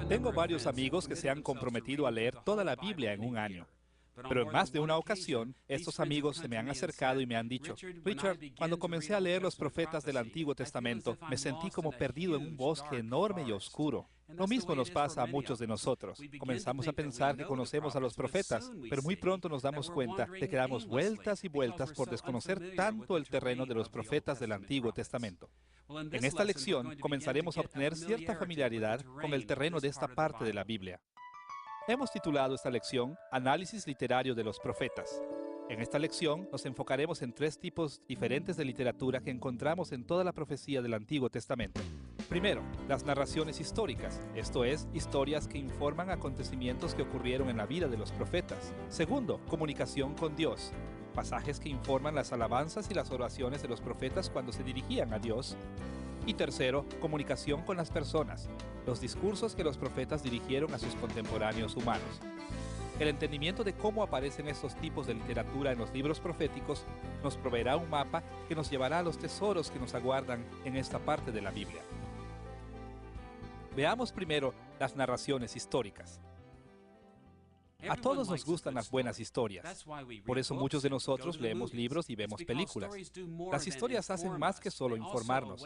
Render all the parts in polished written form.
Tengo varios amigos que se han comprometido a leer toda la Biblia en un año. Pero en más de una ocasión, estos amigos se me han acercado y me han dicho, Richard, cuando comencé a leer los profetas del Antiguo Testamento, me sentí como perdido en un bosque enorme y oscuro. Lo mismo nos pasa a muchos de nosotros. Comenzamos a pensar que conocemos a los profetas, pero muy pronto nos damos cuenta de que damos vueltas y vueltas por desconocer tanto el terreno de los profetas del Antiguo Testamento. En esta lección comenzaremos a obtener cierta familiaridad con el terreno de esta parte de la Biblia. Hemos titulado esta lección Análisis literario de los profetas. En esta lección nos enfocaremos en tres tipos diferentes de literatura que encontramos en toda la profecía del Antiguo Testamento. Primero, las narraciones históricas, esto es, historias que informan acontecimientos que ocurrieron en la vida de los profetas. Segundo, comunicación con Dios, pasajes que informan las alabanzas y las oraciones de los profetas cuando se dirigían a Dios. Y tercero, comunicación con las personas, los discursos que los profetas dirigieron a sus contemporáneos humanos. El entendimiento de cómo aparecen estos tipos de literatura en los libros proféticos nos proveerá un mapa que nos llevará a los tesoros que nos aguardan en esta parte de la Biblia. Veamos primero las narraciones históricas. A todos nos gustan las buenas historias. Por eso muchos de nosotros leemos libros y vemos películas. Las historias hacen más que solo informarnos.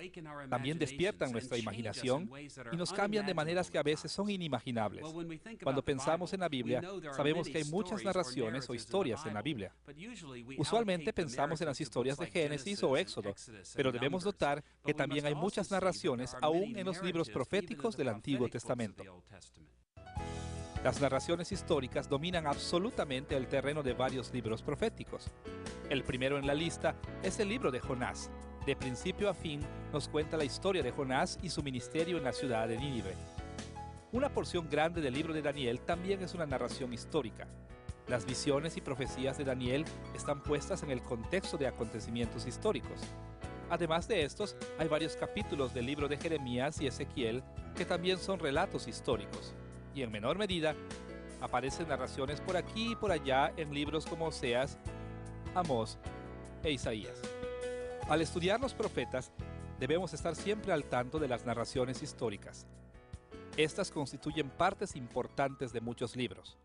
También despiertan nuestra imaginación y nos cambian de maneras que a veces son inimaginables. Cuando pensamos en la Biblia, sabemos que hay muchas narraciones o historias en la Biblia. Usualmente pensamos en las historias de Génesis o Éxodo, pero debemos notar que también hay muchas narraciones aún en los libros proféticos del Antiguo Testamento. Las narraciones históricas dominan absolutamente el terreno de varios libros proféticos. El primero en la lista es el libro de Jonás. De principio a fin nos cuenta la historia de Jonás y su ministerio en la ciudad de Nínive. Una porción grande del libro de Daniel también es una narración histórica. Las visiones y profecías de Daniel están puestas en el contexto de acontecimientos históricos. Además de estos, hay varios capítulos del libro de Jeremías y Ezequiel que también son relatos históricos. Y en menor medida, aparecen narraciones por aquí y por allá en libros como Oseas, Amós e Isaías. Al estudiar los profetas, debemos estar siempre al tanto de las narraciones históricas. Estas constituyen partes importantes de muchos libros.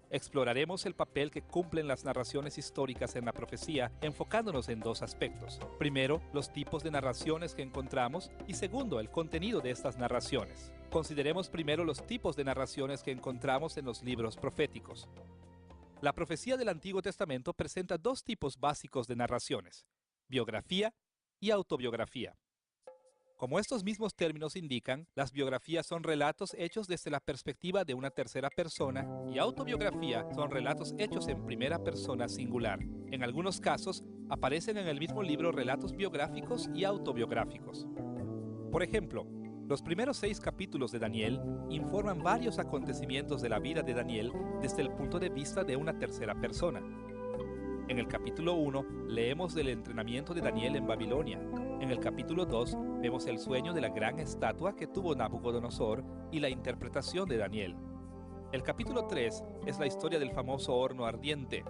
Exploraremos el papel que cumplen las narraciones históricas en la profecía, enfocándonos en dos aspectos. Primero, los tipos de narraciones que encontramos y segundo, el contenido de estas narraciones. Consideremos primero los tipos de narraciones que encontramos en los libros proféticos. La profecía del Antiguo Testamento presenta dos tipos básicos de narraciones: biografía y autobiografía. Como estos mismos términos indican, las biografías son relatos hechos desde la perspectiva de una tercera persona y autobiografía son relatos hechos en primera persona singular. En algunos casos, aparecen en el mismo libro relatos biográficos y autobiográficos. Por ejemplo, los primeros 6 capítulos de Daniel informan varios acontecimientos de la vida de Daniel desde el punto de vista de una tercera persona. En el capítulo 1 leemos del entrenamiento de Daniel en Babilonia. En el capítulo 2 vemos el sueño de la gran estatua que tuvo Nabucodonosor y la interpretación de Daniel. El capítulo 3 es la historia del famoso horno ardiente.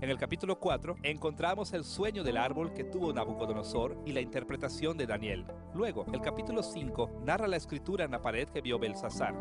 En el capítulo 4 encontramos el sueño del árbol que tuvo Nabucodonosor y la interpretación de Daniel. Luego, el capítulo 5 narra la escritura en la pared que vio Belsasar.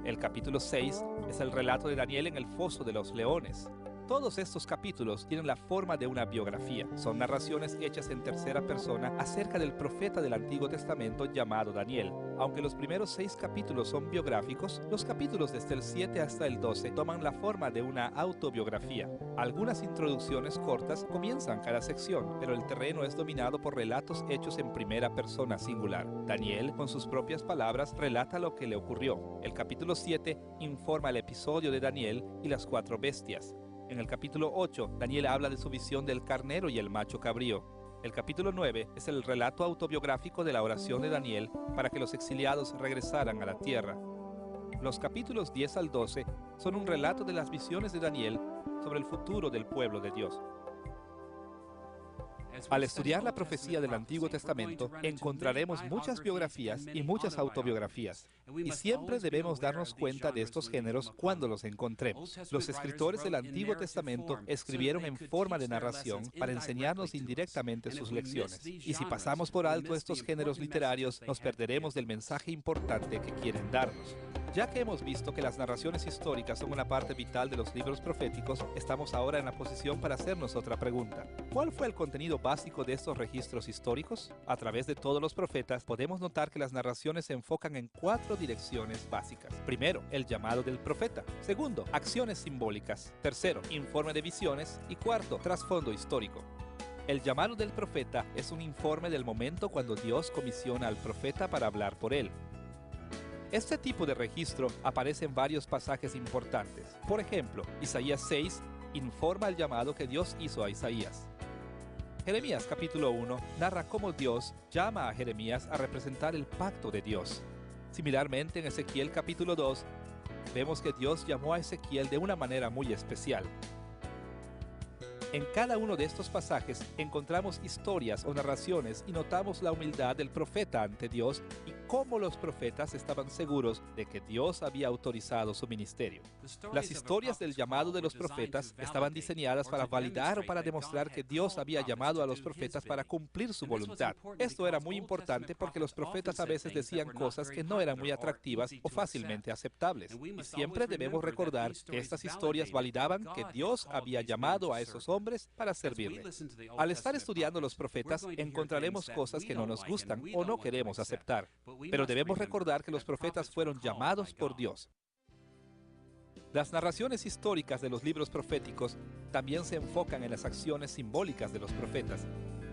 El capítulo 6 es el relato de Daniel en el foso de los leones. Todos estos capítulos tienen la forma de una biografía. Son narraciones hechas en tercera persona acerca del profeta del Antiguo Testamento llamado Daniel. Aunque los primeros 6 capítulos son biográficos, los capítulos desde el 7 hasta el 12 toman la forma de una autobiografía. Algunas introducciones cortas comienzan cada sección, pero el terreno es dominado por relatos hechos en primera persona singular. Daniel, con sus propias palabras, relata lo que le ocurrió. El capítulo 7 informa el episodio de Daniel y las 4 bestias. En el capítulo 8, Daniel habla de su visión del carnero y el macho cabrío. El capítulo 9 es el relato autobiográfico de la oración de Daniel para que los exiliados regresaran a la tierra. Los capítulos 10 al 12 son un relato de las visiones de Daniel sobre el futuro del pueblo de Dios. Al estudiar la profecía del Antiguo Testamento, encontraremos muchas biografías y muchas autobiografías, y siempre debemos darnos cuenta de estos géneros cuando los encontremos. Los escritores del Antiguo Testamento escribieron en forma de narración para enseñarnos indirectamente sus lecciones, y si pasamos por alto estos géneros literarios, nos perderemos del mensaje importante que quieren darnos. Ya que hemos visto que las narraciones históricas son una parte vital de los libros proféticos, estamos ahora en la posición para hacernos otra pregunta. ¿Cuál fue el contenido básico de estos registros históricos? A través de todos los profetas, podemos notar que las narraciones se enfocan en 4 direcciones básicas. Primero, el llamado del profeta. Segundo, acciones simbólicas. Tercero, informe de visiones. Y cuarto, trasfondo histórico. El llamado del profeta es un informe del momento cuando Dios comisiona al profeta para hablar por él. Este tipo de registro aparece en varios pasajes importantes. Por ejemplo, Isaías 6 informa el llamado que Dios hizo a Isaías. Jeremías capítulo 1 narra cómo Dios llama a Jeremías a representar el pacto de Dios. Similarmente, en Ezequiel capítulo 2, vemos que Dios llamó a Ezequiel de una manera muy especial. En cada uno de estos pasajes encontramos historias o narraciones y notamos la humildad del profeta ante Dios y cómo los profetas estaban seguros de que Dios había autorizado su ministerio. Las historias del llamado de los profetas estaban diseñadas para validar o para demostrar que Dios había llamado a los profetas para cumplir su voluntad. Esto era muy importante porque los profetas a veces decían cosas que no eran muy atractivas o fácilmente aceptables. Y siempre debemos recordar que estas historias validaban que Dios había llamado a esos hombres para servirle. Al estar estudiando los profetas, encontraremos cosas que no nos gustan o no queremos aceptar. Pero debemos recordar que los profetas fueron llamados por Dios. Las narraciones históricas de los libros proféticos también se enfocan en las acciones simbólicas de los profetas.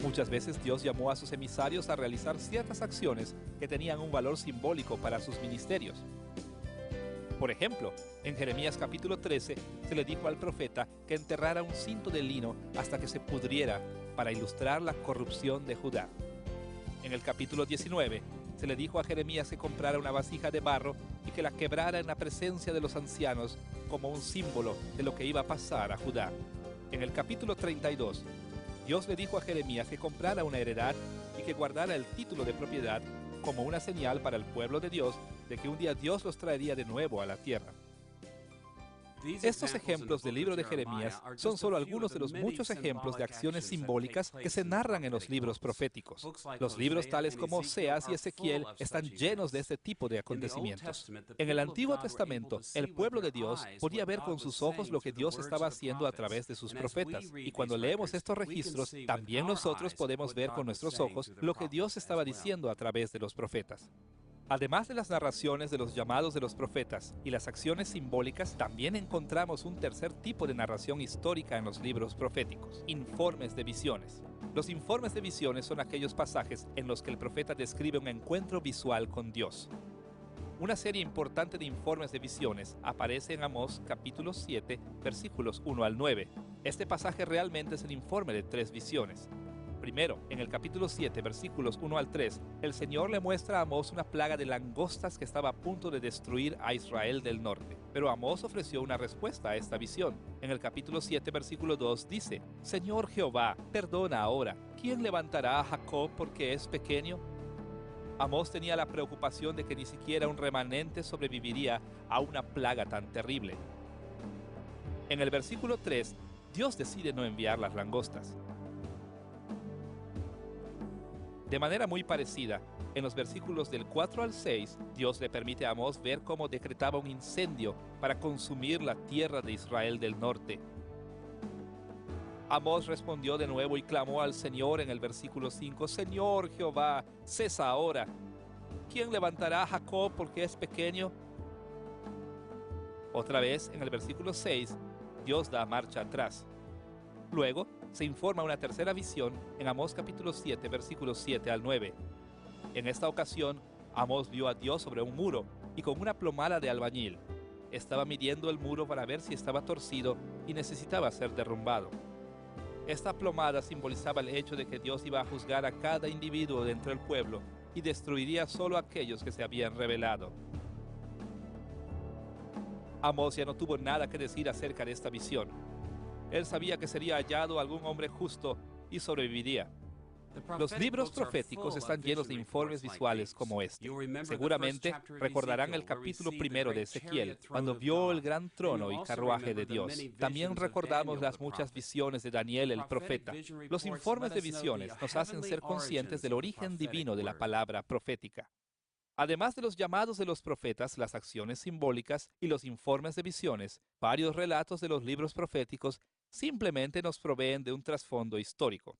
Muchas veces Dios llamó a sus emisarios a realizar ciertas acciones que tenían un valor simbólico para sus ministerios. Por ejemplo, en Jeremías capítulo 13 se le dijo al profeta que enterrara un cinto de lino hasta que se pudriera para ilustrar la corrupción de Judá. En el capítulo 19 se le dijo a Jeremías que comprara una vasija de barro y que la quebrara en la presencia de los ancianos como un símbolo de lo que iba a pasar a Judá. En el capítulo 32, Dios le dijo a Jeremías que comprara una heredad y que guardara el título de propiedad como una señal para el pueblo de Dios de que un día Dios los traería de nuevo a la tierra. Estos ejemplos del libro de Jeremías son solo algunos de los muchos ejemplos de acciones simbólicas que se narran en los libros proféticos. Los libros tales como Oseas y Ezequiel están llenos de este tipo de acontecimientos. En el Antiguo Testamento, el pueblo de Dios podía ver con sus ojos lo que Dios estaba haciendo a través de sus profetas. Y cuando leemos estos registros, también nosotros podemos ver con nuestros ojos lo que Dios estaba diciendo a través de los profetas. Además de las narraciones de los llamados de los profetas y las acciones simbólicas, también encontramos un tercer tipo de narración histórica en los libros proféticos: informes de visiones. Los informes de visiones son aquellos pasajes en los que el profeta describe un encuentro visual con Dios. Una serie importante de informes de visiones aparece en Amós capítulo 7, versículos 1 al 9. Este pasaje realmente es el informe de 3 visiones. Primero, en el capítulo 7, versículos 1 al 3, el Señor le muestra a Amós una plaga de langostas que estaba a punto de destruir a Israel del norte. Pero Amós ofreció una respuesta a esta visión. En el capítulo 7, versículo 2 dice: Señor Jehová, perdona ahora. ¿Quién levantará a Jacob porque es pequeño? Amós tenía la preocupación de que ni siquiera un remanente sobreviviría a una plaga tan terrible. En el versículo 3, Dios decide no enviar las langostas. De manera muy parecida, en los versículos del 4 al 6, Dios le permite a Amós ver cómo decretaba un incendio para consumir la tierra de Israel del norte. Amós respondió de nuevo y clamó al Señor en el versículo 5: Señor Jehová, cesa ahora. ¿Quién levantará a Jacob porque es pequeño? Otra vez, en el versículo 6, Dios da marcha atrás. Luego, se informa una tercera visión en Amós capítulo 7, versículos 7 al 9. En esta ocasión, Amós vio a Dios sobre un muro y con una plomada de albañil. Estaba midiendo el muro para ver si estaba torcido y necesitaba ser derrumbado. Esta plomada simbolizaba el hecho de que Dios iba a juzgar a cada individuo dentro del pueblo y destruiría solo a aquellos que se habían rebelado. Amós ya no tuvo nada que decir acerca de esta visión. Él sabía que sería hallado algún hombre justo y sobreviviría. Los libros proféticos están llenos de informes visuales como este. Seguramente recordarán el capítulo 1 de Ezequiel, cuando vio el gran trono y carruaje de Dios. También recordamos las muchas visiones de Daniel el profeta. Los informes de visiones nos hacen ser conscientes del origen divino de la palabra profética. Además de los llamados de los profetas, las acciones simbólicas y los informes de visiones, varios relatos de los libros proféticos simplemente nos proveen de un trasfondo histórico.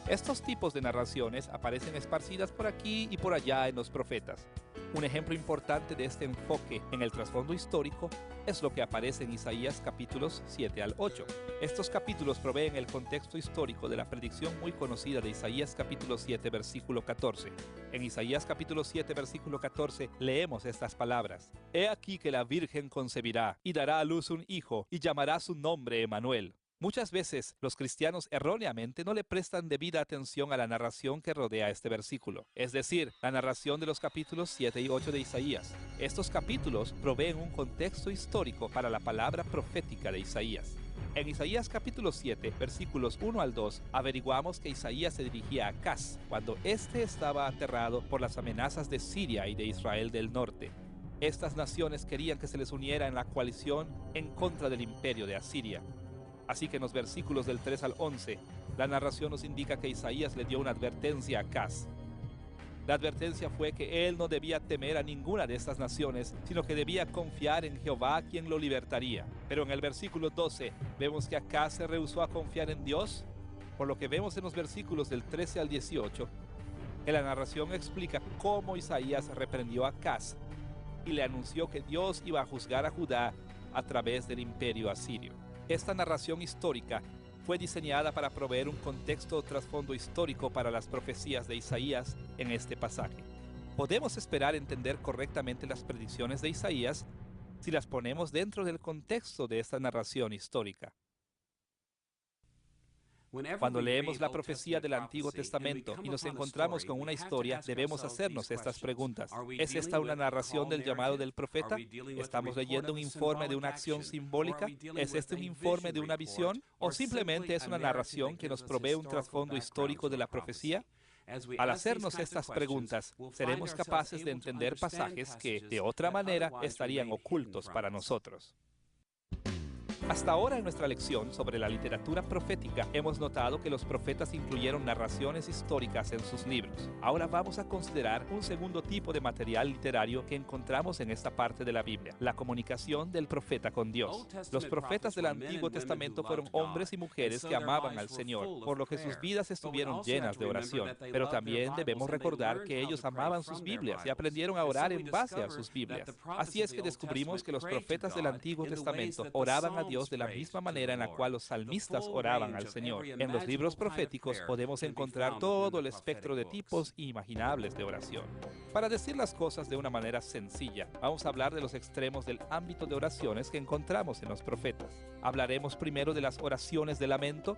Estos tipos de narraciones aparecen esparcidas por aquí y por allá en los profetas. Un ejemplo importante de este enfoque en el trasfondo histórico es lo que aparece en Isaías capítulos 7 al 8. Estos capítulos proveen el contexto histórico de la predicción muy conocida de Isaías capítulo 7 versículo 14. En Isaías capítulo 7 versículo 14 leemos estas palabras: He aquí que la Virgen concebirá y dará a luz un hijo y llamará su nombre Emanuel. Muchas veces los cristianos erróneamente no le prestan debida atención a la narración que rodea este versículo, es decir, la narración de los capítulos 7 y 8 de Isaías. Estos capítulos proveen un contexto histórico para la palabra profética de Isaías. En Isaías capítulo 7, versículos 1 al 2, averiguamos que Isaías se dirigía a Acaz cuando éste estaba aterrado por las amenazas de Siria y de Israel del norte. Estas naciones querían que se les uniera en la coalición en contra del imperio de Asiria. Así que en los versículos del 3 al 11, la narración nos indica que Isaías le dio una advertencia a Acaz. La advertencia fue que él no debía temer a ninguna de estas naciones, sino que debía confiar en Jehová, quien lo libertaría. Pero en el versículo 12 vemos que Acaz se rehusó a confiar en Dios, por lo que vemos en los versículos del 13 al 18, que la narración explica cómo Isaías reprendió a Acaz y le anunció que Dios iba a juzgar a Judá a través del imperio asirio. Esta narración histórica fue diseñada para proveer un contexto o trasfondo histórico para las profecías de Isaías en este pasaje. Podemos esperar entender correctamente las predicciones de Isaías si las ponemos dentro del contexto de esta narración histórica. Cuando leemos la profecía del Antiguo Testamento y nos encontramos con una historia, debemos hacernos estas preguntas. ¿Es esta una narración del llamado del profeta? ¿Estamos leyendo un informe de una acción simbólica? ¿Es este un informe de una visión? ¿O simplemente es una narración que nos provee un trasfondo histórico de la profecía? Al hacernos estas preguntas, seremos capaces de entender pasajes que, de otra manera, estarían ocultos para nosotros. Hasta ahora en nuestra lección sobre la literatura profética hemos notado que los profetas incluyeron narraciones históricas en sus libros. Ahora vamos a considerar un segundo tipo de material literario que encontramos en esta parte de la Biblia: la comunicación del profeta con Dios. Los profetas del Antiguo Testamento fueron hombres y mujeres que amaban al Señor, por lo que sus vidas estuvieron llenas de oración. Pero también debemos recordar que ellos amaban sus Biblias y aprendieron a orar en base a sus Biblias. Así es que descubrimos que los profetas del Antiguo Testamento oraban a Dios de la misma manera en la cual los salmistas oraban al Señor. En los libros proféticos podemos encontrar todo el espectro de tipos imaginables de oración. Para decir las cosas de una manera sencilla, vamos a hablar de los extremos del ámbito de oraciones que encontramos en los profetas. Hablaremos primero de las oraciones de lamento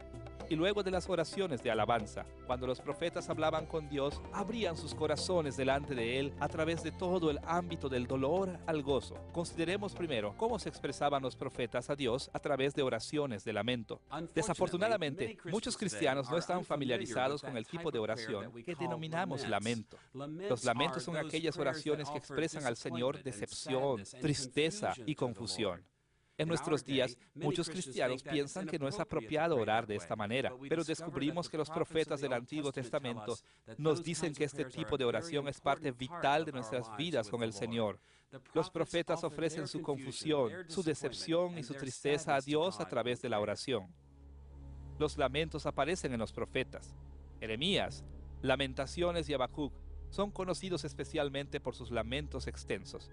y luego de las oraciones de alabanza. Cuando los profetas hablaban con Dios, abrían sus corazones delante de Él a través de todo el ámbito del dolor al gozo. Consideremos primero cómo se expresaban los profetas a Dios a través de oraciones de lamento. Desafortunadamente, muchos cristianos no están familiarizados con el tipo de oración que denominamos lamento. Los lamentos son aquellas oraciones que expresan al Señor decepción, tristeza y confusión. En nuestros días, muchos cristianos piensan que no es apropiado orar de esta manera, pero descubrimos que los profetas del Antiguo Testamento nos dicen que este tipo de oración es parte vital de nuestras vidas con el Señor. Los profetas ofrecen su confusión, su decepción y su tristeza a Dios a través de la oración. Los lamentos aparecen en los profetas. Jeremías, Lamentaciones y Habacuc son conocidos especialmente por sus lamentos extensos.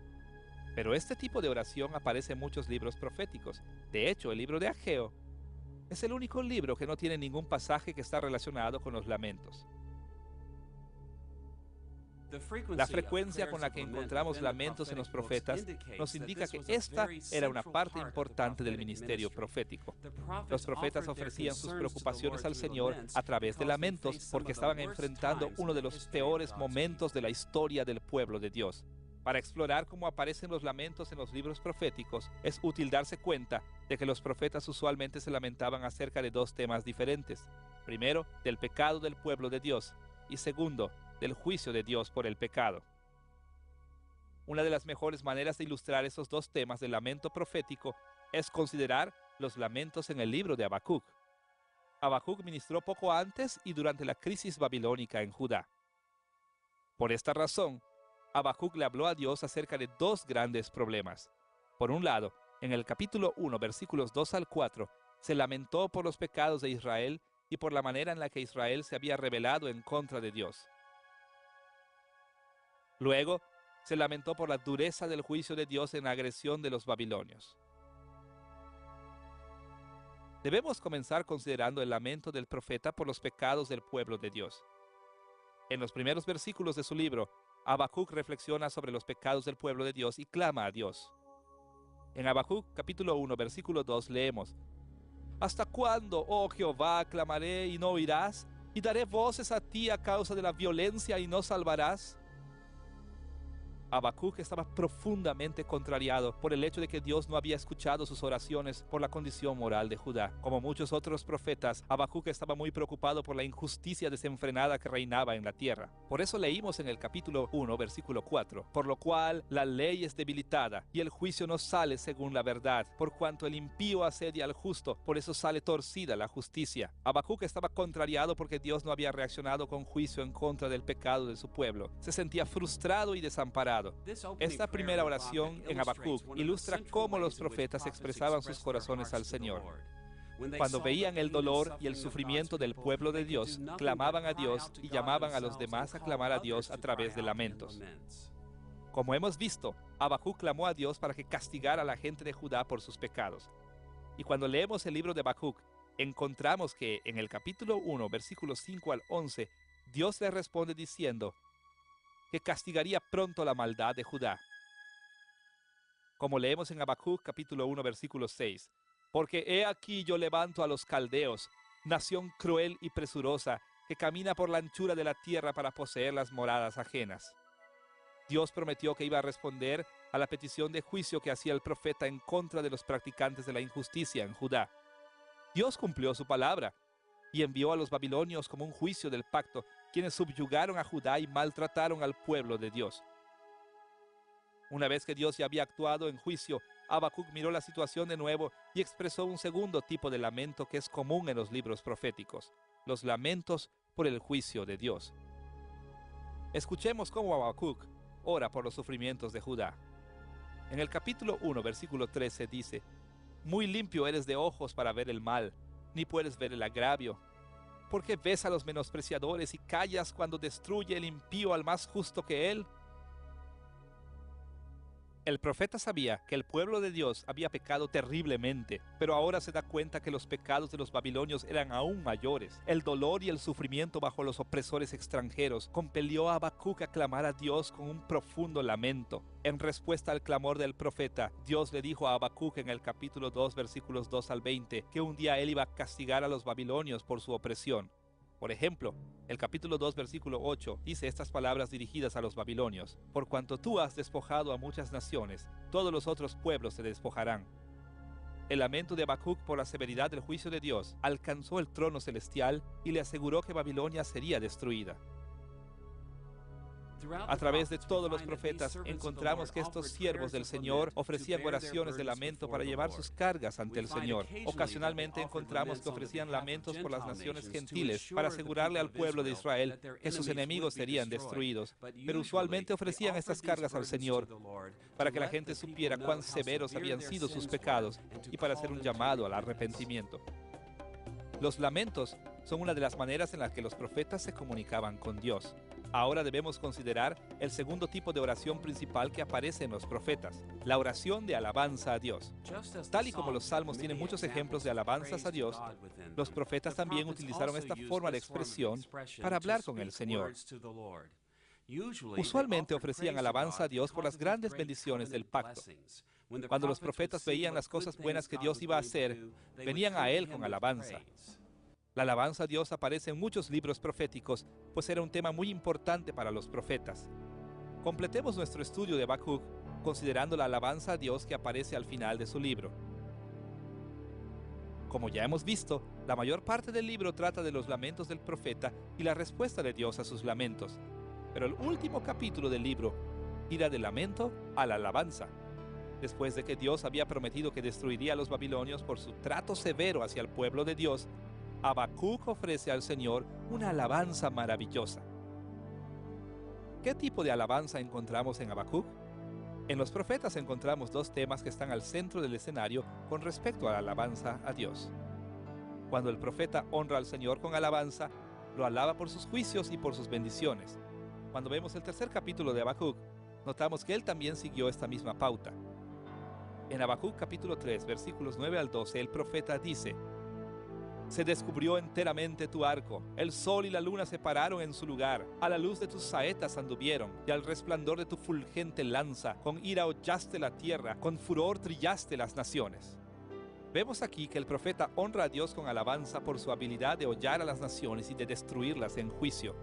Pero este tipo de oración aparece en muchos libros proféticos. De hecho, el libro de Ageo es el único libro que no tiene ningún pasaje que está relacionado con los lamentos. La frecuencia con la que encontramos lamentos en los profetas nos indica que esta era una parte importante del ministerio profético. Los profetas ofrecían sus preocupaciones al Señor a través de lamentos porque estaban enfrentando uno de los peores momentos de la historia del pueblo de Dios. Para explorar cómo aparecen los lamentos en los libros proféticos, es útil darse cuenta de que los profetas usualmente se lamentaban acerca de dos temas diferentes. Primero, del pecado del pueblo de Dios y segundo, del juicio de Dios por el pecado. Una de las mejores maneras de ilustrar esos dos temas del lamento profético es considerar los lamentos en el libro de Habacuc. Habacuc ministró poco antes y durante la crisis babilónica en Judá. Por esta razón, Habacuc le habló a Dios acerca de dos grandes problemas. Por un lado, en el capítulo 1, versículos 2 al 4, se lamentó por los pecados de Israel y por la manera en la que Israel se había rebelado en contra de Dios. Luego, se lamentó por la dureza del juicio de Dios en la agresión de los babilonios. Debemos comenzar considerando el lamento del profeta por los pecados del pueblo de Dios. En los primeros versículos de su libro, Habacuc reflexiona sobre los pecados del pueblo de Dios y clama a Dios. En Habacuc capítulo 1, versículo 2 leemos: ¿Hasta cuándo, oh Jehová, clamaré y no oirás? ¿Y daré voces a ti a causa de la violencia y no salvarás? Habacuc estaba profundamente contrariado por el hecho de que Dios no había escuchado sus oraciones por la condición moral de Judá. Como muchos otros profetas, Habacuc estaba muy preocupado por la injusticia desenfrenada que reinaba en la tierra. Por eso leímos en el capítulo 1, versículo 4, por lo cual la ley es debilitada y el juicio no sale según la verdad, por cuanto el impío asedia al justo, por eso sale torcida la justicia. Habacuc estaba contrariado porque Dios no había reaccionado con juicio en contra del pecado de su pueblo. Se sentía frustrado y desamparado. Esta primera oración en Habacuc ilustra cómo los profetas expresaban sus corazones al Señor. Cuando veían el dolor y el sufrimiento del pueblo de Dios, clamaban a Dios y llamaban a los demás a clamar a Dios a través de lamentos. Como hemos visto, Habacuc clamó a Dios para que castigara a la gente de Judá por sus pecados. Y cuando leemos el libro de Habacuc, encontramos que en el capítulo 1, versículos 5 al 11, Dios le responde diciendo que castigaría pronto la maldad de Judá. Como leemos en Habacuc capítulo 1, versículo 6, porque he aquí yo levanto a los caldeos, nación cruel y presurosa, que camina por la anchura de la tierra para poseer las moradas ajenas. Dios prometió que iba a responder a la petición de juicio que hacía el profeta en contra de los practicantes de la injusticia en Judá. Dios cumplió su palabra y envió a los babilonios como un juicio del pacto, quienes subyugaron a Judá y maltrataron al pueblo de Dios. Una vez que Dios ya había actuado en juicio, Habacuc miró la situación de nuevo y expresó un segundo tipo de lamento que es común en los libros proféticos: los lamentos por el juicio de Dios. Escuchemos cómo Habacuc ora por los sufrimientos de Judá. En el capítulo 1, versículo 13 dice: muy limpio eres de ojos para ver el mal, ni puedes ver el agravio. ¿Por qué ves a los menospreciadores y callas cuando destruye el impío al más justo que él? El profeta sabía que el pueblo de Dios había pecado terriblemente, pero ahora se da cuenta que los pecados de los babilonios eran aún mayores. El dolor y el sufrimiento bajo los opresores extranjeros compelió a Habacuc a clamar a Dios con un profundo lamento. En respuesta al clamor del profeta, Dios le dijo a Habacuc en el capítulo 2, versículos 2 al 20, que un día él iba a castigar a los babilonios por su opresión. Por ejemplo, el capítulo 2, versículo 8, dice estas palabras dirigidas a los babilonios: por cuanto tú has despojado a muchas naciones, todos los otros pueblos se despojarán. El lamento de Habacuc por la severidad del juicio de Dios alcanzó el trono celestial y le aseguró que Babilonia sería destruida. A través de todos los profetas encontramos que estos siervos del Señor ofrecían oraciones de lamento para llevar sus cargas ante el Señor. Ocasionalmente encontramos que ofrecían lamentos por las naciones gentiles para asegurarle al pueblo de Israel que sus enemigos serían destruidos, pero usualmente ofrecían estas cargas al Señor para que la gente supiera cuán severos habían sido sus pecados y para hacer un llamado al arrepentimiento. Los lamentos son una de las maneras en las que los profetas se comunicaban con Dios. Ahora debemos considerar el segundo tipo de oración principal que aparece en los profetas: la oración de alabanza a Dios. Tal y como los salmos tienen muchos ejemplos de alabanzas a Dios, los profetas también utilizaron esta forma de expresión para hablar con el Señor. Usualmente ofrecían alabanza a Dios por las grandes bendiciones del pacto. Cuando los profetas veían las cosas buenas que Dios iba a hacer, venían a Él con alabanza. La alabanza a Dios aparece en muchos libros proféticos, pues era un tema muy importante para los profetas. Completemos nuestro estudio de Habacuc considerando la alabanza a Dios que aparece al final de su libro. Como ya hemos visto, la mayor parte del libro trata de los lamentos del profeta y la respuesta de Dios a sus lamentos. Pero el último capítulo del libro gira del lamento a la alabanza. Después de que Dios había prometido que destruiría a los babilonios por su trato severo hacia el pueblo de Dios, Habacuc ofrece al Señor una alabanza maravillosa. ¿Qué tipo de alabanza encontramos en Habacuc? En los profetas encontramos dos temas que están al centro del escenario con respecto a la alabanza a Dios. Cuando el profeta honra al Señor con alabanza, lo alaba por sus juicios y por sus bendiciones. Cuando vemos el tercer capítulo de Habacuc, notamos que él también siguió esta misma pauta. En Habacuc capítulo 3, versículos 9 al 12, el profeta dice: Se descubrió enteramente tu arco, el sol y la luna se pararon en su lugar, a la luz de tus saetas anduvieron, y al resplandor de tu fulgente lanza, con ira hollaste la tierra, con furor trillaste las naciones. Vemos aquí que el profeta honra a Dios con alabanza por su habilidad de hollar a las naciones y de destruirlas en juicio.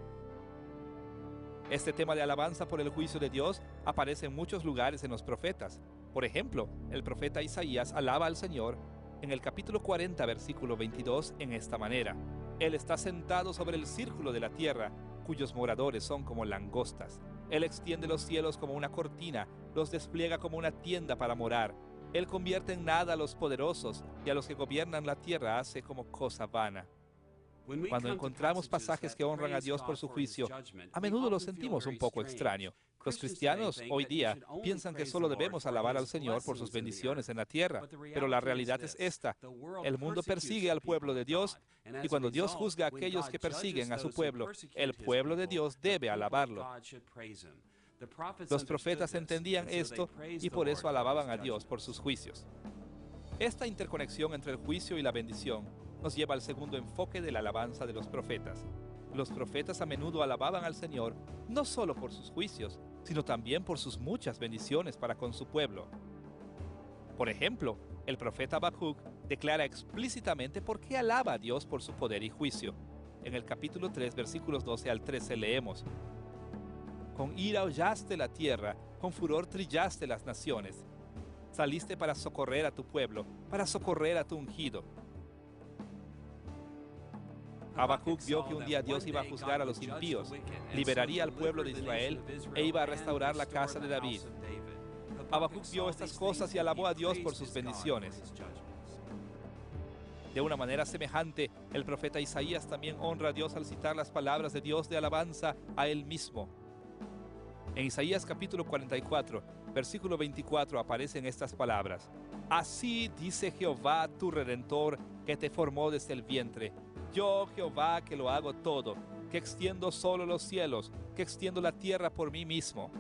Este tema de alabanza por el juicio de Dios aparece en muchos lugares en los profetas. Por ejemplo, el profeta Isaías alaba al Señor en el capítulo 40, versículo 22, en esta manera: Él está sentado sobre el círculo de la tierra, cuyos moradores son como langostas. Él extiende los cielos como una cortina, los despliega como una tienda para morar. Él convierte en nada a los poderosos, y a los que gobiernan la tierra hace como cosa vana. Cuando encontramos pasajes que honran a Dios por su juicio, a menudo lo sentimos un poco extraño. Los cristianos hoy día piensan que solo debemos alabar al Señor por sus bendiciones en la tierra, pero la realidad es esta: el mundo persigue al pueblo de Dios, y cuando Dios juzga a aquellos que persiguen a su pueblo, el pueblo de Dios debe alabarlo. Los profetas entendían esto y por eso alababan a Dios por sus juicios. Esta interconexión entre el juicio y la bendición nos lleva al segundo enfoque de la alabanza de los profetas. Los profetas a menudo alababan al Señor no solo por sus juicios, sino también por sus muchas bendiciones para con su pueblo. Por ejemplo, el profeta Habacuc declara explícitamente por qué alaba a Dios por su poder y juicio. En el capítulo 3, versículos 12 al 13 leemos: Con ira hollaste la tierra, con furor trillaste las naciones. Saliste para socorrer a tu pueblo, para socorrer a tu ungido. Habacuc vio que un día Dios iba a juzgar a los impíos, liberaría al pueblo de Israel e iba a restaurar la casa de David. Habacuc vio estas cosas y alabó a Dios por sus bendiciones. De una manera semejante, el profeta Isaías también honra a Dios al citar las palabras de Dios de alabanza a él mismo. En Isaías capítulo 44, versículo 24 aparecen estas palabras: Así dice Jehová tu Redentor, que te formó desde el vientre. Yo, Jehová, que lo hago todo, que extiendo solo los cielos, que extiendo la tierra por mí mismo.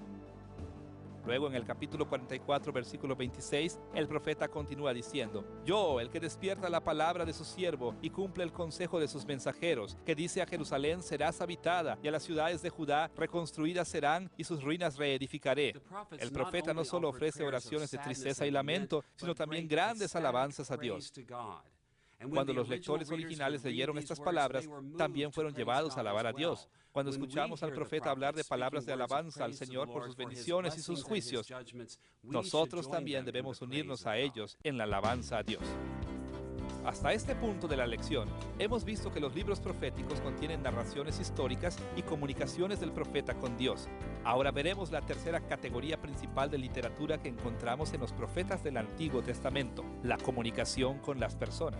Luego en el capítulo 44, versículo 26, el profeta continúa diciendo: Yo, el que despierta la palabra de su siervo y cumple el consejo de sus mensajeros, que dice a Jerusalén serás habitada, y a las ciudades de Judá reconstruidas serán, y sus ruinas reedificaré. El profeta no solo ofrece oraciones de tristeza y lamento, sino también grandes alabanzas a Dios. Cuando los lectores originales leyeron estas palabras, también fueron llevados a alabar a Dios. Cuando escuchamos al profeta hablar de palabras de alabanza al Señor por sus bendiciones y sus juicios, nosotros también debemos unirnos a ellos en la alabanza a Dios. Hasta este punto de la lección, hemos visto que los libros proféticos contienen narraciones históricas y comunicaciones del profeta con Dios. Ahora veremos la tercera categoría principal de literatura que encontramos en los profetas del Antiguo Testamento: la comunicación con las personas.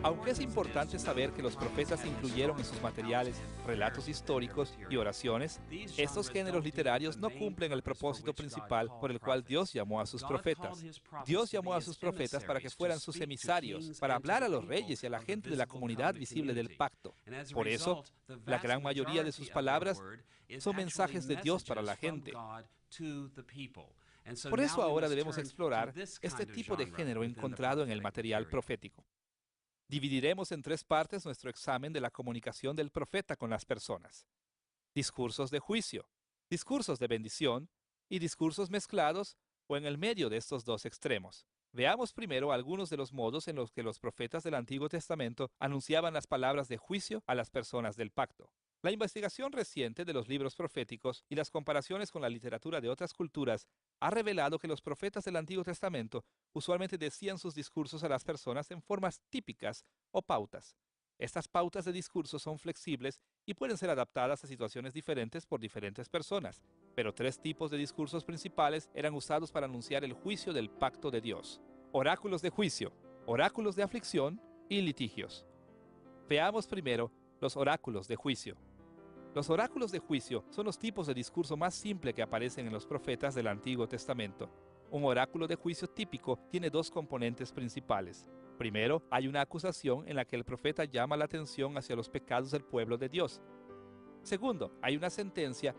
Aunque es importante saber que los profetas incluyeron en sus materiales relatos históricos y oraciones, estos géneros literarios no cumplen el propósito principal por el cual Dios llamó a sus profetas. Dios llamó a sus profetas para que fueran sus emisarios, para hablar a los reyes y a la gente de la comunidad visible del pacto. Por eso, la gran mayoría de sus palabras son mensajes de Dios para la gente. Por eso ahora debemos explorar este tipo de género encontrado en el material profético. Dividiremos en tres partes nuestro examen de la comunicación del profeta con las personas: discursos de juicio, discursos de bendición y discursos mezclados o en el medio de estos dos extremos. Veamos primero algunos de los modos en los que los profetas del Antiguo Testamento anunciaban las palabras de juicio a las personas del pacto. La investigación reciente de los libros proféticos y las comparaciones con la literatura de otras culturas ha revelado que los profetas del Antiguo Testamento usualmente decían sus discursos a las personas en formas típicas o pautas. Estas pautas de discurso son flexibles y pueden ser adaptadas a situaciones diferentes por diferentes personas, pero tres tipos de discursos principales eran usados para anunciar el juicio del pacto de Dios: oráculos de juicio, oráculos de aflicción y litigios. Veamos primero los oráculos de juicio. Los oráculos de juicio son los tipos de discurso más simple que aparecen en los profetas del Antiguo Testamento. Un oráculo de juicio típico tiene dos componentes principales. Primero, hay una acusación en la que el profeta llama la atención hacia los pecados del pueblo de Dios. Segundo, hay una sentencia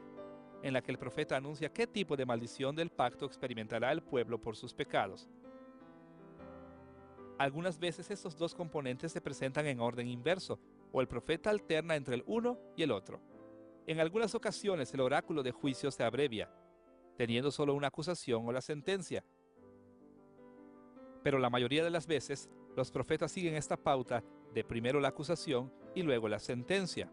en la que el profeta anuncia qué tipo de maldición del pacto experimentará el pueblo por sus pecados. Algunas veces estos dos componentes se presentan en orden inverso, o el profeta alterna entre el uno y el otro. En algunas ocasiones el oráculo de juicio se abrevia, teniendo solo una acusación o la sentencia. Pero la mayoría de las veces, los profetas siguen esta pauta de primero la acusación y luego la sentencia.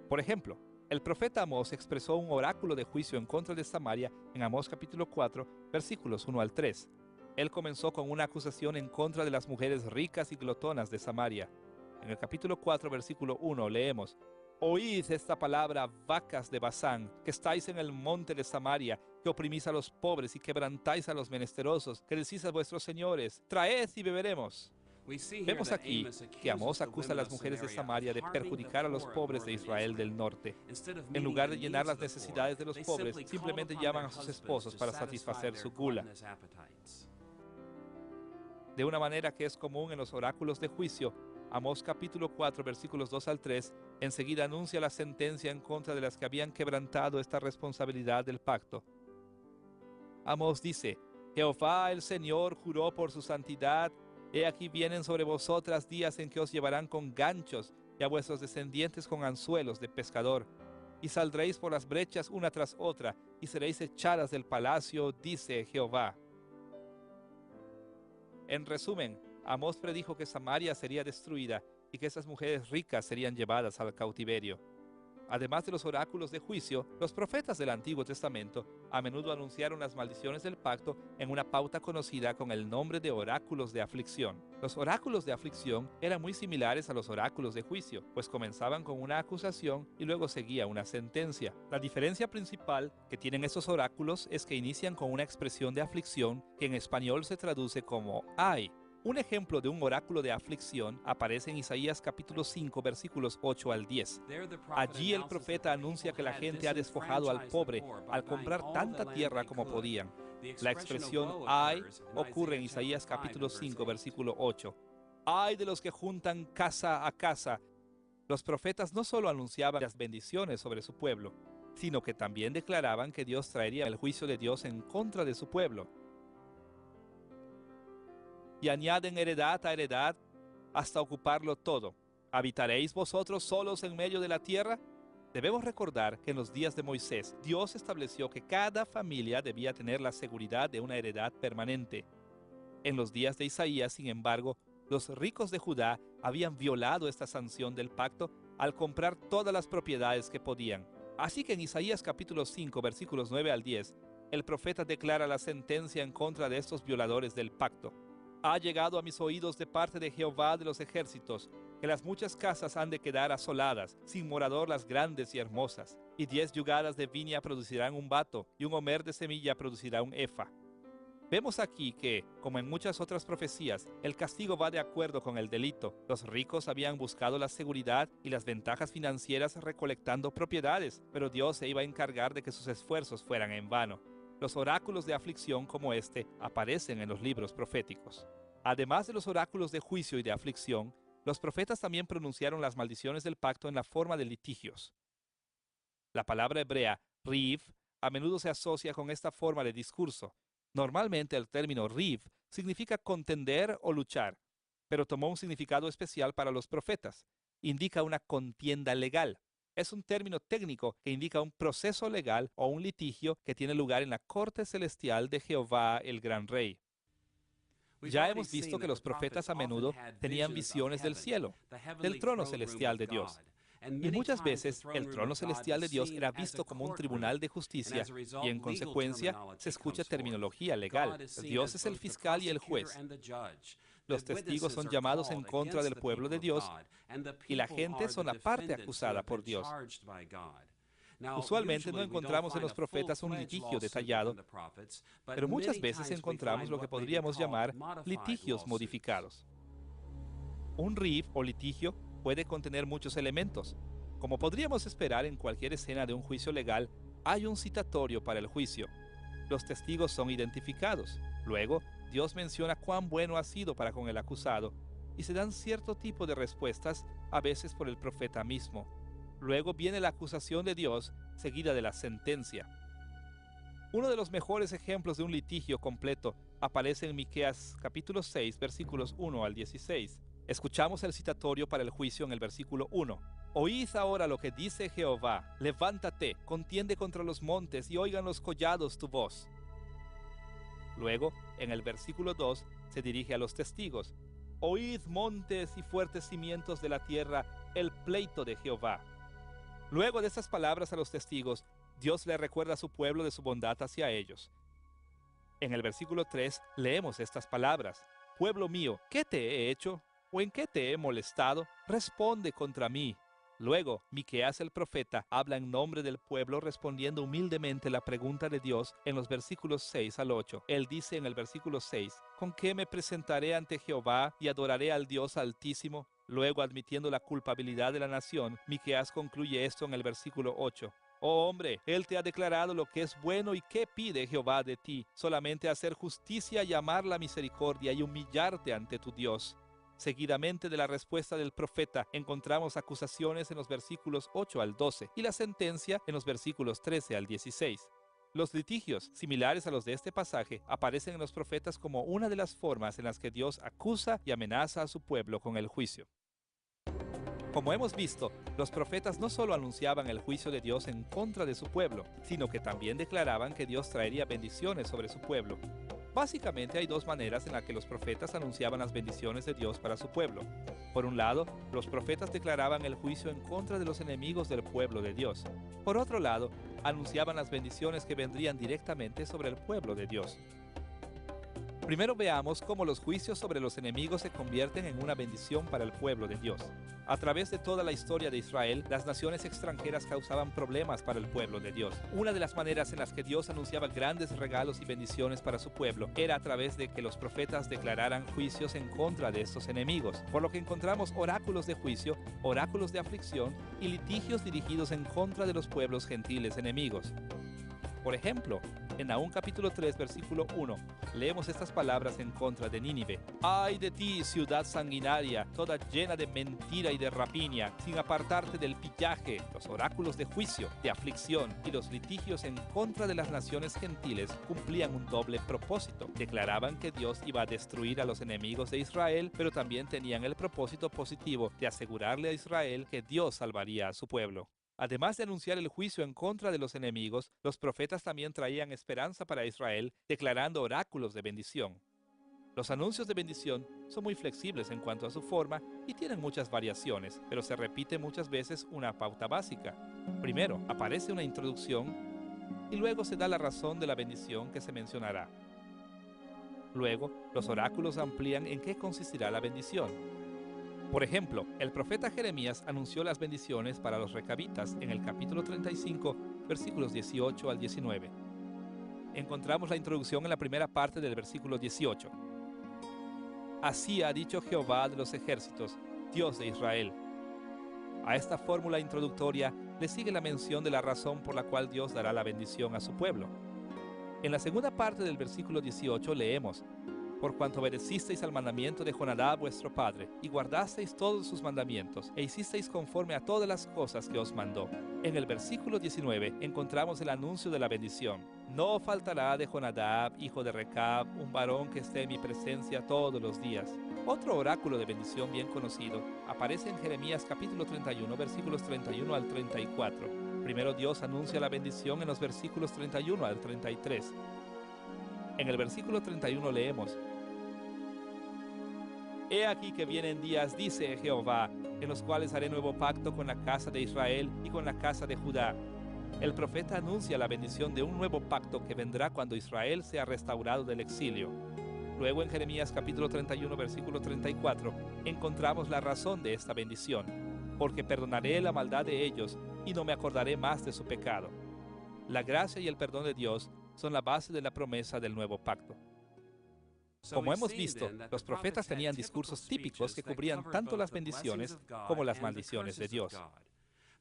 Por ejemplo, el profeta Amós expresó un oráculo de juicio en contra de Samaria en Amós capítulo 4, versículos 1 al 3. Él comenzó con una acusación en contra de las mujeres ricas y glotonas de Samaria. En el capítulo 4, versículo 1 leemos: Oíd esta palabra, vacas de Basán, que estáis en el monte de Samaria, que oprimís a los pobres y quebrantáis a los menesterosos, que decís a vuestros señores: traed y beberemos. Vemos aquí que Amós acusa a las mujeres de Samaria de perjudicar a los pobres de Israel del norte. En lugar de llenar las necesidades de los pobres, simplemente llaman a sus esposos para satisfacer su gula. De una manera que es común en los oráculos de juicio, Amós capítulo 4, versículos 2 al 3, enseguida anuncia la sentencia en contra de las que habían quebrantado esta responsabilidad del pacto. Amós dice: Jehová el Señor juró por su santidad: he aquí vienen sobre vosotras días en que os llevarán con ganchos y a vuestros descendientes con anzuelos de pescador. Y saldréis por las brechas una tras otra y seréis echadas del palacio, dice Jehová. En resumen, Amós predijo que Samaria sería destruida y que esas mujeres ricas serían llevadas al cautiverio. Además de los oráculos de juicio, los profetas del Antiguo Testamento a menudo anunciaron las maldiciones del pacto en una pauta conocida con el nombre de oráculos de aflicción. Los oráculos de aflicción eran muy similares a los oráculos de juicio, pues comenzaban con una acusación y luego seguía una sentencia. La diferencia principal que tienen estos oráculos es que inician con una expresión de aflicción que en español se traduce como ¡ay! Un ejemplo de un oráculo de aflicción aparece en Isaías capítulo 5, versículos 8 al 10. Allí el profeta anuncia que la gente ha despojado al pobre al comprar tanta tierra como podían. La expresión ay ocurre en Isaías capítulo 5, versículo 8. Ay de los que juntan casa a casa. Los profetas no solo anunciaban las bendiciones sobre su pueblo, sino que también declaraban que Dios traería el juicio de Dios en contra de su pueblo. Y añaden heredad a heredad hasta ocuparlo todo. ¿Habitaréis vosotros solos en medio de la tierra? Debemos recordar que en los días de Moisés, Dios estableció que cada familia debía tener la seguridad de una heredad permanente. En los días de Isaías, sin embargo, los ricos de Judá habían violado esta sanción del pacto al comprar todas las propiedades que podían. Así que en Isaías capítulo 5, versículos 9 al 10, el profeta declara la sentencia en contra de estos violadores del pacto. Ha llegado a mis oídos de parte de Jehová de los ejércitos, que las muchas casas han de quedar asoladas, sin morador las grandes y hermosas, y 10 yugadas de viña producirán un bato, y un homer de semilla producirá un efa. Vemos aquí que, como en muchas otras profecías, el castigo va de acuerdo con el delito. Los ricos habían buscado la seguridad y las ventajas financieras recolectando propiedades, pero Dios se iba a encargar de que sus esfuerzos fueran en vano. Los oráculos de aflicción como este aparecen en los libros proféticos. Además de los oráculos de juicio y de aflicción, los profetas también pronunciaron las maldiciones del pacto en la forma de litigios. La palabra hebrea, riv, a menudo se asocia con esta forma de discurso. Normalmente el término riv significa contender o luchar, pero tomó un significado especial para los profetas. Indica una contienda legal. Es un término técnico que indica un proceso legal o un litigio que tiene lugar en la corte celestial de Jehová el Gran Rey. Ya hemos visto que los profetas a menudo tenían visiones del cielo, del trono celestial de Dios. Y muchas veces el trono celestial de Dios era visto como un tribunal de justicia y en consecuencia se escucha terminología legal. Dios es el fiscal y el juez. Los testigos son llamados en contra del pueblo de Dios y la gente son la parte acusada por Dios. Usualmente no encontramos en los profetas un litigio detallado, pero muchas veces encontramos lo que podríamos llamar litigios modificados. Un RIF o litigio puede contener muchos elementos. Como podríamos esperar en cualquier escena de un juicio legal, hay un citatorio para el juicio. Los testigos son identificados. Luego, Dios menciona cuán bueno ha sido para con el acusado y se dan cierto tipo de respuestas, a veces por el profeta mismo. Luego viene la acusación de Dios, seguida de la sentencia. Uno de los mejores ejemplos de un litigio completo aparece en Miqueas capítulo 6, versículos 1 al 16. Escuchamos el citatorio para el juicio en el versículo 1. Oíd ahora lo que dice Jehová, levántate, contiende contra los montes y oigan los collados tu voz. Luego, en el versículo 2, se dirige a los testigos. Oíd montes y fuertes cimientos de la tierra, el pleito de Jehová. Luego de estas palabras a los testigos, Dios le recuerda a su pueblo de su bondad hacia ellos. En el versículo 3 leemos estas palabras. Pueblo mío, ¿qué te he hecho? ¿O en qué te he molestado? Responde contra mí. Luego, Miqueas el profeta habla en nombre del pueblo respondiendo humildemente la pregunta de Dios en los versículos 6 al 8. Él dice en el versículo 6, ¿con qué me presentaré ante Jehová y adoraré al Dios Altísimo? Luego, admitiendo la culpabilidad de la nación, Miqueas concluye esto en el versículo 8. Oh hombre, Él te ha declarado lo que es bueno y qué pide Jehová de ti, solamente hacer justicia y amar la misericordia y humillarte ante tu Dios. Seguidamente de la respuesta del profeta encontramos acusaciones en los versículos 8 al 12 y la sentencia en los versículos 13 al 16. Los litigios, similares a los de este pasaje, aparecen en los profetas como una de las formas en las que Dios acusa y amenaza a su pueblo con el juicio. Como hemos visto, los profetas no solo anunciaban el juicio de Dios en contra de su pueblo, sino que también declaraban que Dios traería bendiciones sobre su pueblo. Básicamente hay dos maneras en las que los profetas anunciaban las bendiciones de Dios para su pueblo. Por un lado, los profetas declaraban el juicio en contra de los enemigos del pueblo de Dios. Por otro lado, anunciaban las bendiciones que vendrían directamente sobre el pueblo de Dios. Primero veamos cómo los juicios sobre los enemigos se convierten en una bendición para el pueblo de Dios. A través de toda la historia de Israel, las naciones extranjeras causaban problemas para el pueblo de Dios. Una de las maneras en las que Dios anunciaba grandes regalos y bendiciones para su pueblo era a través de que los profetas declararan juicios en contra de estos enemigos, por lo que encontramos oráculos de juicio, oráculos de aflicción y litigios dirigidos en contra de los pueblos gentiles enemigos. Por ejemplo, en Nahum capítulo 3, versículo 1, leemos estas palabras en contra de Nínive. ¡Ay de ti, ciudad sanguinaria, toda llena de mentira y de rapiña, sin apartarte del pillaje! Los oráculos de juicio, de aflicción y los litigios en contra de las naciones gentiles cumplían un doble propósito. Declaraban que Dios iba a destruir a los enemigos de Israel, pero también tenían el propósito positivo de asegurarle a Israel que Dios salvaría a su pueblo. Además de anunciar el juicio en contra de los enemigos, los profetas también traían esperanza para Israel, declarando oráculos de bendición. Los anuncios de bendición son muy flexibles en cuanto a su forma y tienen muchas variaciones, pero se repite muchas veces una pauta básica. Primero, aparece una introducción y luego se da la razón de la bendición que se mencionará. Luego, los oráculos amplían en qué consistirá la bendición. Por ejemplo, el profeta Jeremías anunció las bendiciones para los recabitas en el capítulo 35, versículos 18 al 19. Encontramos la introducción en la primera parte del versículo 18. Así ha dicho Jehová de los ejércitos, Dios de Israel. A esta fórmula introductoria le sigue la mención de la razón por la cual Dios dará la bendición a su pueblo. En la segunda parte del versículo 18 leemos: por cuanto obedecisteis al mandamiento de Jonadab vuestro padre, y guardasteis todos sus mandamientos, e hicisteis conforme a todas las cosas que os mandó. En el versículo 19 encontramos el anuncio de la bendición. No faltará de Jonadab, hijo de Recab, un varón que esté en mi presencia todos los días. Otro oráculo de bendición bien conocido aparece en Jeremías capítulo 31, versículos 31 al 34. Primero Dios anuncia la bendición en los versículos 31 al 33. En el versículo 31 leemos: He aquí que vienen días, dice Jehová, en los cuales haré nuevo pacto con la casa de Israel y con la casa de Judá. El profeta anuncia la bendición de un nuevo pacto que vendrá cuando Israel sea restaurado del exilio. Luego en Jeremías capítulo 31, versículo 34, encontramos la razón de esta bendición. Porque perdonaré la maldad de ellos y no me acordaré más de su pecado. La gracia y el perdón de Dios son la base de la promesa del nuevo pacto. Como hemos visto, los profetas tenían discursos típicos que cubrían tanto las bendiciones como las maldiciones de Dios.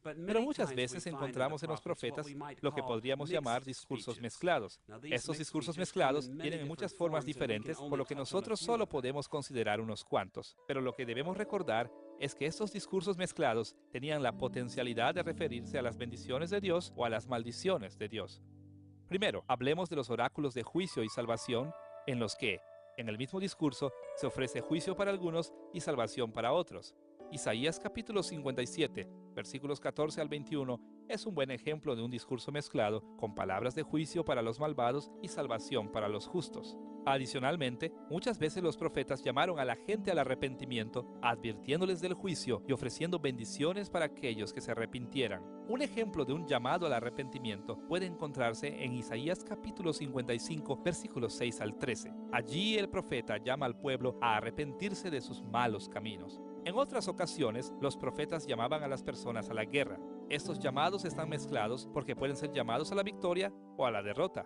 Pero muchas veces encontramos en los profetas lo que podríamos llamar discursos mezclados. Estos discursos mezclados vienen en muchas formas diferentes, por lo que nosotros solo podemos considerar unos cuantos. Pero lo que debemos recordar es que estos discursos mezclados tenían la potencialidad de referirse a las bendiciones de Dios o a las maldiciones de Dios. Primero, hablemos de los oráculos de juicio y salvación, en los que, en el mismo discurso, se ofrece juicio para algunos y salvación para otros. Isaías capítulo 57, versículos 14 al 21, es un buen ejemplo de un discurso mezclado con palabras de juicio para los malvados y salvación para los justos. Adicionalmente, muchas veces los profetas llamaron a la gente al arrepentimiento, advirtiéndoles del juicio y ofreciendo bendiciones para aquellos que se arrepintieran. Un ejemplo de un llamado al arrepentimiento puede encontrarse en Isaías capítulo 55, versículos 6 al 13. Allí el profeta llama al pueblo a arrepentirse de sus malos caminos. En otras ocasiones, los profetas llamaban a las personas a la guerra. Estos llamados están mezclados porque pueden ser llamados a la victoria o a la derrota.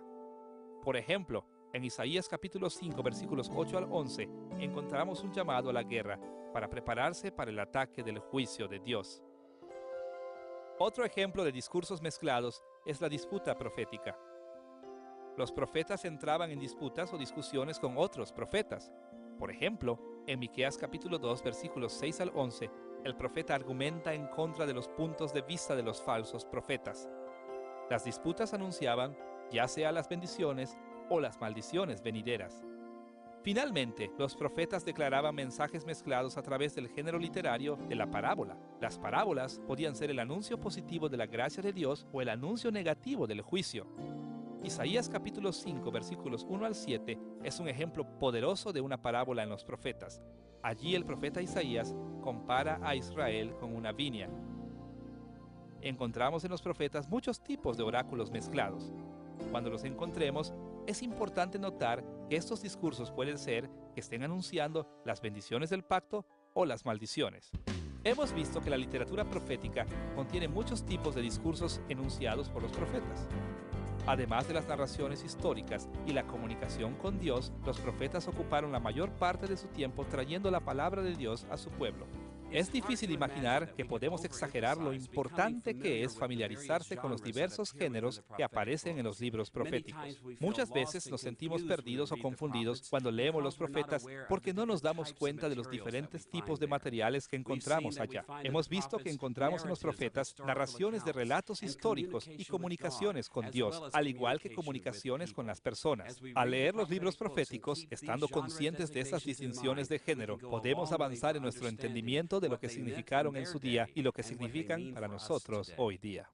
Por ejemplo, en Isaías capítulo 5, versículos 8 al 11, encontramos un llamado a la guerra para prepararse para el ataque del juicio de Dios. Otro ejemplo de discursos mezclados es la disputa profética. Los profetas entraban en disputas o discusiones con otros profetas. Por ejemplo, en Miqueas capítulo 2, versículos 6 al 11, el profeta argumenta en contra de los puntos de vista de los falsos profetas. Las disputas anunciaban ya sea las bendiciones o las maldiciones venideras. Finalmente, los profetas declaraban mensajes mezclados a través del género literario de la parábola. Las parábolas podían ser el anuncio positivo de la gracia de Dios o el anuncio negativo del juicio. Isaías capítulo 5, versículos 1 al 7 es un ejemplo poderoso de una parábola en los profetas. Allí el profeta Isaías compara a Israel con una viña. Encontramos en los profetas muchos tipos de oráculos mezclados. Cuando los encontremos, es importante notar que estos discursos pueden ser que estén anunciando las bendiciones del pacto o las maldiciones. Hemos visto que la literatura profética contiene muchos tipos de discursos enunciados por los profetas. Además de las narraciones históricas y la comunicación con Dios, los profetas ocuparon la mayor parte de su tiempo trayendo la palabra de Dios a su pueblo. Es difícil imaginar que podemos exagerar lo importante que es familiarizarse con los diversos géneros que aparecen en los libros proféticos. Muchas veces nos sentimos perdidos o confundidos cuando leemos los profetas porque no nos damos cuenta de los diferentes tipos de materiales que encontramos allá. Hemos visto que encontramos en los profetas narraciones de relatos históricos y comunicaciones con Dios, al igual que comunicaciones con las personas. Al leer los libros proféticos, estando conscientes de estas distinciones de género, podemos avanzar en nuestro entendimiento de lo que significaron en su día y lo que significan para nosotros hoy día.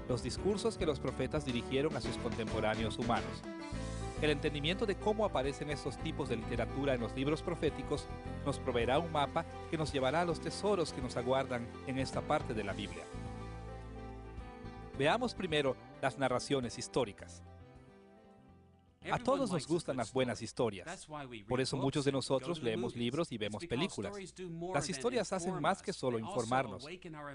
Los discursos que los profetas dirigieron a sus contemporáneos humanos. El entendimiento de cómo aparecen estos tipos de literatura en los libros proféticos nos proveerá un mapa que nos llevará a los tesoros que nos aguardan en esta parte de la Biblia. Veamos primero las narraciones históricas. A todos nos gustan las buenas historias. Por eso muchos de nosotros leemos libros y vemos películas. Las historias hacen más que solo informarnos.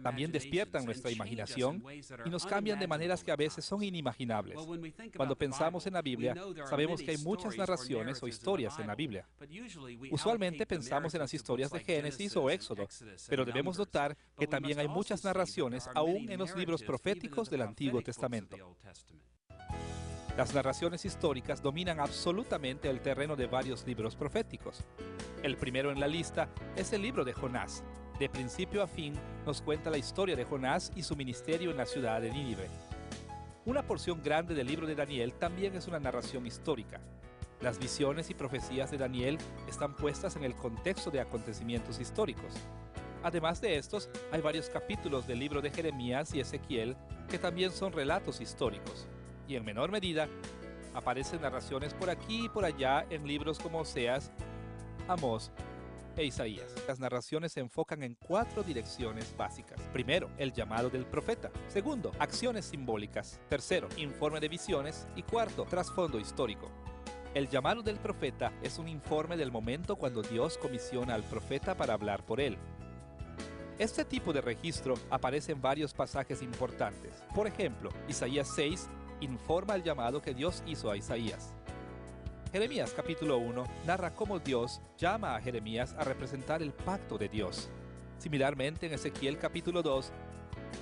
También despiertan nuestra imaginación y nos cambian de maneras que a veces son inimaginables. Cuando pensamos en la Biblia, sabemos que hay muchas narraciones o historias en la Biblia. Usualmente pensamos en las historias de Génesis o Éxodo, pero debemos notar que también hay muchas narraciones aún en los libros proféticos del Antiguo Testamento. Las narraciones históricas dominan absolutamente el terreno de varios libros proféticos. El primero en la lista es el libro de Jonás. De principio a fin nos cuenta la historia de Jonás y su ministerio en la ciudad de Nínive. Una porción grande del libro de Daniel también es una narración histórica. Las visiones y profecías de Daniel están puestas en el contexto de acontecimientos históricos. Además de estos, hay varios capítulos del libro de Jeremías y Ezequiel que también son relatos históricos. Y en menor medida, aparecen narraciones por aquí y por allá en libros como Oseas, Amós e Isaías. Las narraciones se enfocan en 4 direcciones básicas. Primero, el llamado del profeta. Segundo, acciones simbólicas. Tercero, informe de visiones. Y cuarto, trasfondo histórico. El llamado del profeta es un informe del momento cuando Dios comisiona al profeta para hablar por él. Este tipo de registro aparece en varios pasajes importantes. Por ejemplo, Isaías 6 informa el llamado que Dios hizo a Isaías. Jeremías capítulo 1 narra cómo Dios llama a Jeremías a representar el pacto de Dios. Similarmente, en Ezequiel capítulo 2,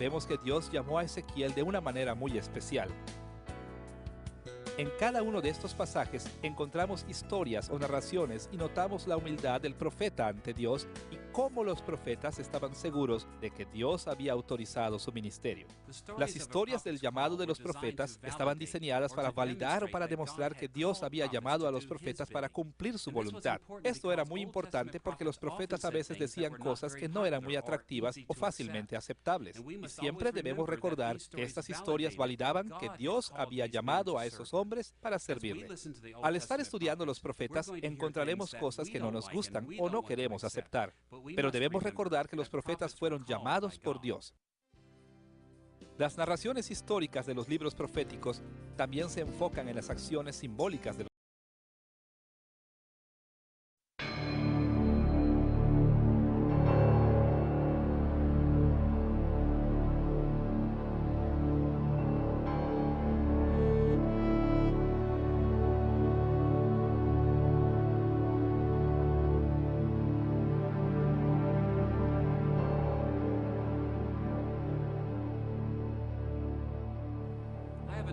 vemos que Dios llamó a Ezequiel de una manera muy especial. En cada uno de estos pasajes encontramos historias o narraciones y notamos la humildad del profeta ante Dios y cómo los profetas estaban seguros de que Dios había autorizado su ministerio. Las historias del llamado de los profetas estaban diseñadas para validar o para demostrar que Dios había llamado a los profetas para cumplir su voluntad. Esto era muy importante porque los profetas a veces decían cosas que no eran muy atractivas o fácilmente aceptables. Y siempre debemos recordar que estas historias validaban que Dios había llamado a esos hombres para servirle. Al estar estudiando los profetas, encontraremos cosas que no nos gustan o no queremos aceptar, pero debemos recordar que los profetas fueron llamados por Dios. Las narraciones históricas de los libros proféticos también se enfocan en las acciones simbólicas de los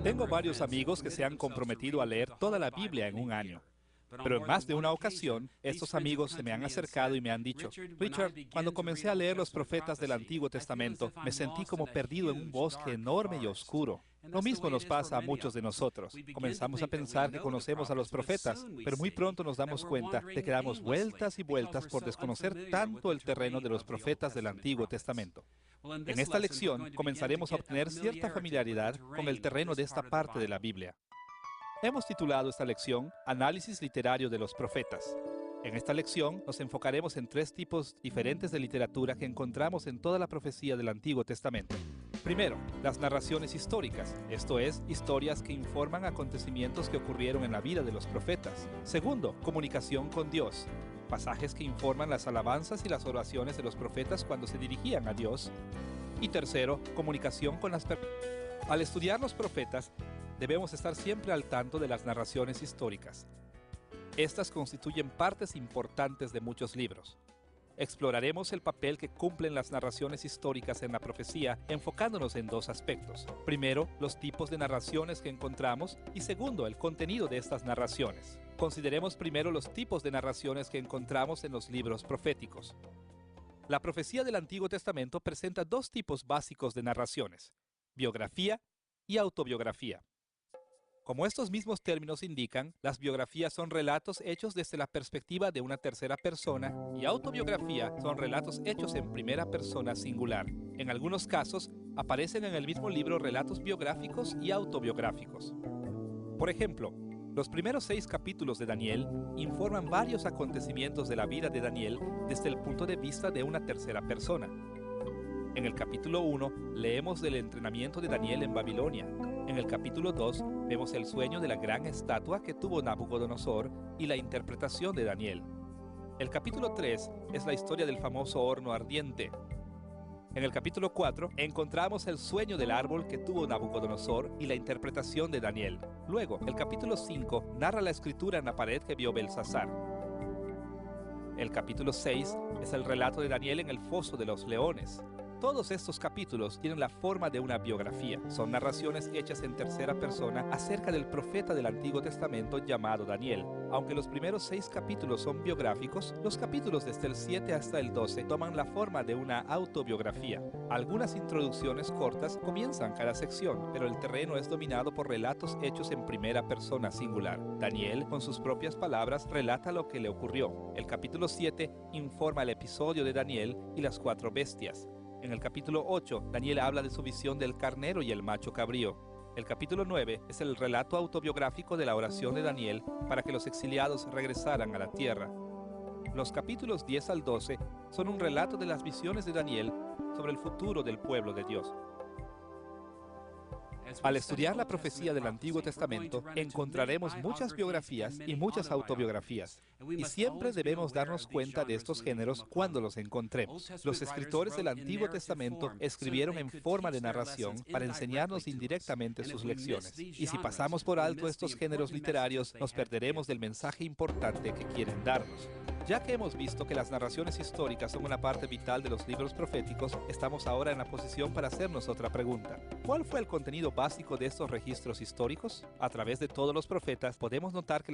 Tengo varios amigos que se han comprometido a leer toda la Biblia en un año. Pero en más de una ocasión, estos amigos se me han acercado y me han dicho, Richard, cuando comencé a leer los profetas del Antiguo Testamento, me sentí como perdido en un bosque enorme y oscuro. Lo mismo nos pasa a muchos de nosotros. Comenzamos a pensar que conocemos a los profetas, pero muy pronto nos damos cuenta de que damos vueltas y vueltas por desconocer tanto el terreno de los profetas del Antiguo Testamento. En esta lección comenzaremos a obtener cierta familiaridad con el terreno de esta parte de la Biblia. Hemos titulado esta lección Análisis literario de los profetas. En esta lección nos enfocaremos en 3 tipos diferentes de literatura que encontramos en toda la profecía del Antiguo Testamento. Primero, las narraciones históricas, esto es, historias que informan acontecimientos que ocurrieron en la vida de los profetas. Segundo, comunicación con Dios, pasajes que informan las alabanzas y las oraciones de los profetas cuando se dirigían a Dios. Y tercero, comunicación con las personas. Al estudiar los profetas, debemos estar siempre al tanto de las narraciones históricas. Estas constituyen partes importantes de muchos libros. Exploraremos el papel que cumplen las narraciones históricas en la profecía, enfocándonos en 2 aspectos. Primero, los tipos de narraciones que encontramos y segundo, el contenido de estas narraciones. Consideremos primero los tipos de narraciones que encontramos en los libros proféticos. La profecía del Antiguo Testamento presenta 2 tipos básicos de narraciones: biografía y autobiografía. Como estos mismos términos indican, las biografías son relatos hechos desde la perspectiva de una tercera persona y autobiografía son relatos hechos en primera persona singular. En algunos casos, aparecen en el mismo libro relatos biográficos y autobiográficos. Por ejemplo, los primeros 6 capítulos de Daniel informan varios acontecimientos de la vida de Daniel desde el punto de vista de una tercera persona. En el capítulo 1 leemos del entrenamiento de Daniel en Babilonia. En el capítulo 2 vemos el sueño de la gran estatua que tuvo Nabucodonosor y la interpretación de Daniel. El capítulo 3 es la historia del famoso horno ardiente. En el capítulo 4 encontramos el sueño del árbol que tuvo Nabucodonosor y la interpretación de Daniel. Luego, el capítulo 5 narra la escritura en la pared que vio Belsasar. El capítulo 6 es el relato de Daniel en el foso de los leones. Todos estos capítulos tienen la forma de una biografía. Son narraciones hechas en tercera persona acerca del profeta del Antiguo Testamento llamado Daniel. Aunque los primeros 6 capítulos son biográficos, los capítulos desde el 7 hasta el 12 toman la forma de una autobiografía. Algunas introducciones cortas comienzan cada sección, pero el terreno es dominado por relatos hechos en primera persona singular. Daniel, con sus propias palabras, relata lo que le ocurrió. El capítulo 7 informa el episodio de Daniel y las 4 bestias. En el capítulo 8, Daniel habla de su visión del carnero y el macho cabrío. El capítulo 9 es el relato autobiográfico de la oración de Daniel para que los exiliados regresaran a la tierra. Los capítulos 10 al 12 son un relato de las visiones de Daniel sobre el futuro del pueblo de Dios. Al estudiar la profecía del Antiguo Testamento, encontraremos muchas biografías y muchas autobiografías, y siempre debemos darnos cuenta de estos géneros cuando los encontremos. Los escritores del Antiguo Testamento escribieron en forma de narración para enseñarnos indirectamente sus lecciones, y si pasamos por alto estos géneros literarios, nos perderemos del mensaje importante que quieren darnos. Ya que hemos visto que las narraciones históricas son una parte vital de los libros proféticos, estamos ahora en la posición para hacernos otra pregunta. ¿Cuál fue el contenido básico de estos registros históricos? A través de todos los profetas podemos notar que